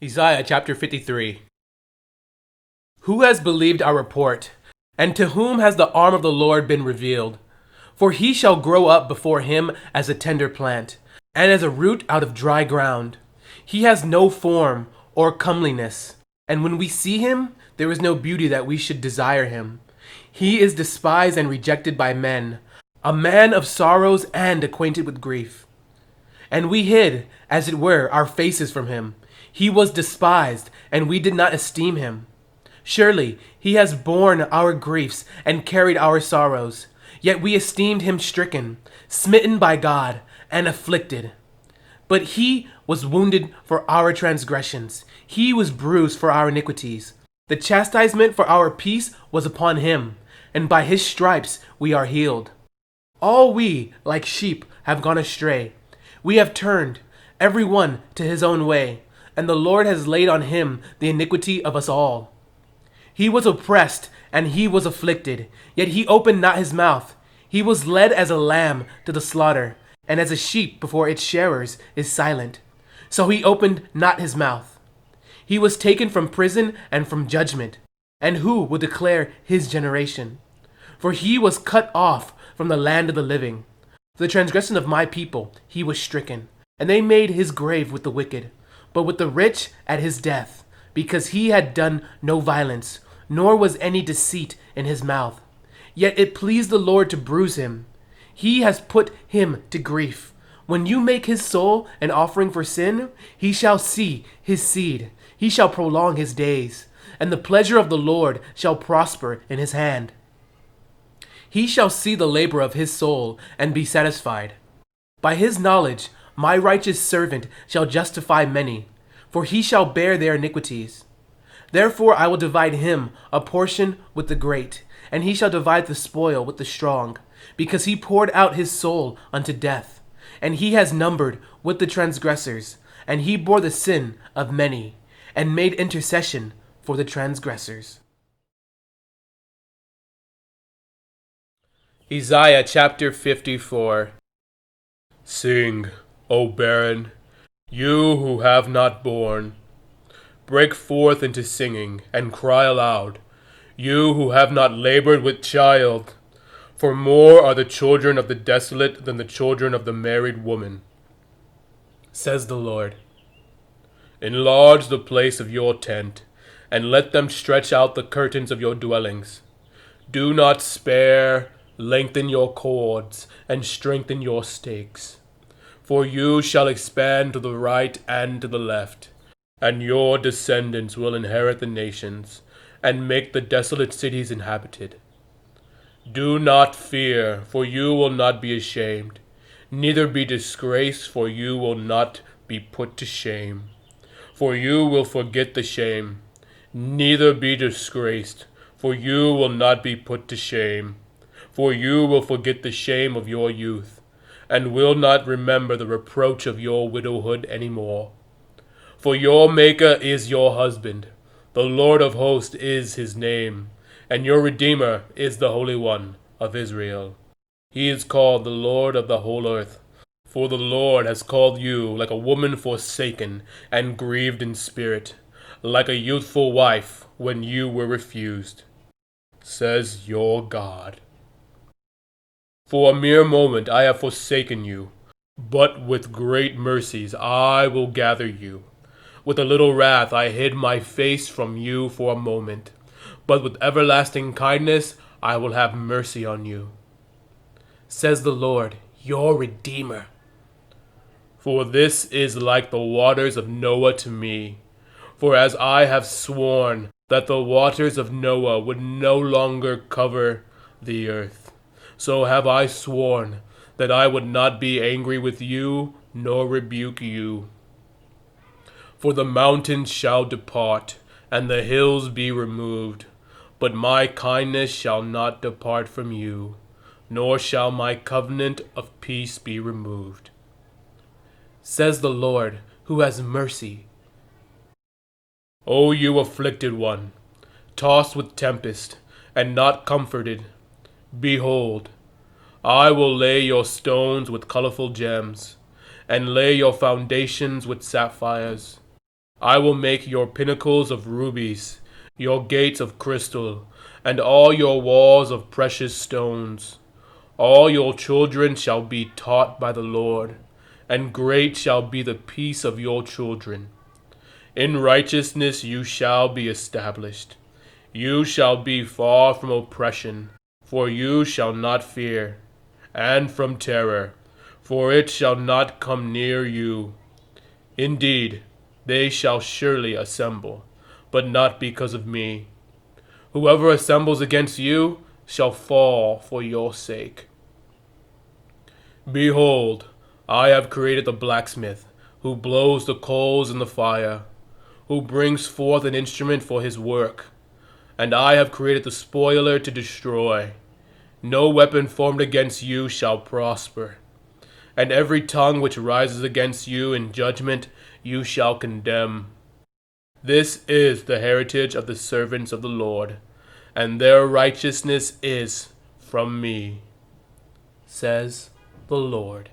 Isaiah chapter 53. Who has believed our report? And to whom has the arm of the Lord been revealed? For he shall grow up before him as a tender plant, and as a root out of dry ground. He has no form or comeliness, and when we see him, there is no beauty that we should desire him. He is despised and rejected by men, a man of sorrows and acquainted with grief. And we hid, as it were, our faces from him. He was despised, and we did not esteem him. Surely he has borne our griefs and carried our sorrows. Yet we esteemed him stricken, smitten by God, and afflicted. But he was wounded for our transgressions. He was bruised for our iniquities. The chastisement for our peace was upon him, and by his stripes we are healed. All we, like sheep, have gone astray. We have turned, every one, to his own way, and the Lord has laid on him the iniquity of us all. He was oppressed, and he was afflicted, yet he opened not his mouth. He was led as a lamb to the slaughter, and as a sheep before its shearers is silent. So he opened not his mouth. He was taken from prison and from judgment. And who will declare his generation? For he was cut off from the land of the living. For the transgression of my people he was stricken, and they made his grave with the wicked, but with the rich at his death, because he had done no violence, nor was any deceit in his mouth. Yet it pleased the Lord to bruise him. He has put him to grief. When you make his soul an offering for sin, he shall see his seed. He shall prolong his days, and the pleasure of the Lord shall prosper in his hand. He shall see the labor of his soul and be satisfied. By his knowledge my righteous servant shall justify many, for he shall bear their iniquities. Therefore I will divide him a portion with the great, and he shall divide the spoil with the strong, because he poured out his soul unto death, and he has numbered with the transgressors, and he bore the sin of many, and made intercession for the transgressors. Isaiah chapter 54. Sing, O barren, you who have not borne. Break forth into singing, and cry aloud, you who have not labored with child. For more are the children of the desolate than the children of the married woman, Says the Lord. Enlarge the place of your tent, and let them stretch out the curtains of your dwellings. Do not spare, lengthen your cords, and strengthen your stakes. For you shall expand to the right and to the left, and your descendants will inherit the nations, and make the desolate cities inhabited. Do not fear, for you will not be ashamed, neither be disgraced, for you will not be put to shame. For you will forget the shame, neither be disgraced, for you will not be put to shame. For you will forget the shame of your youth, and will not remember the reproach of your widowhood any more. For your Maker is your husband, the Lord of hosts is his name, and your Redeemer is the Holy One of Israel. He is called the Lord of the whole earth. For the Lord has called you like a woman forsaken and grieved in spirit, like a youthful wife when you were refused, says your God. For a mere moment I have forsaken you, but with great mercies I will gather you. With a little wrath I hid my face from you for a moment, but with everlasting kindness I will have mercy on you, says the Lord, your Redeemer. For this is like the waters of Noah to me. For as I have sworn that the waters of Noah would no longer cover the earth, so have I sworn that I would not be angry with you, nor rebuke you. For the mountains shall depart, and the hills be removed, but my kindness shall not depart from you, nor shall my covenant of peace be removed, says the Lord, who has mercy. O you afflicted one, tossed with tempest, and not comforted, behold, I will lay your stones with colorful gems, and lay your foundations with sapphires. I will make your pinnacles of rubies, your gates of crystal, and all your walls of precious stones. All your children shall be taught by the Lord, and great shall be the peace of your children. In righteousness you shall be established. You shall be far from oppression, for you shall not fear, and from terror, for it shall not come near you. Indeed, they shall surely assemble, but not because of me. Whoever assembles against you shall fall for your sake. Behold, I have created the blacksmith, who blows the coals in the fire, who brings forth an instrument for his work. And I have created the spoiler to destroy. No weapon formed against you shall prosper, and every tongue which rises against you in judgment you shall condemn. This is the heritage of the servants of the Lord, and their righteousness is from me, says the Lord.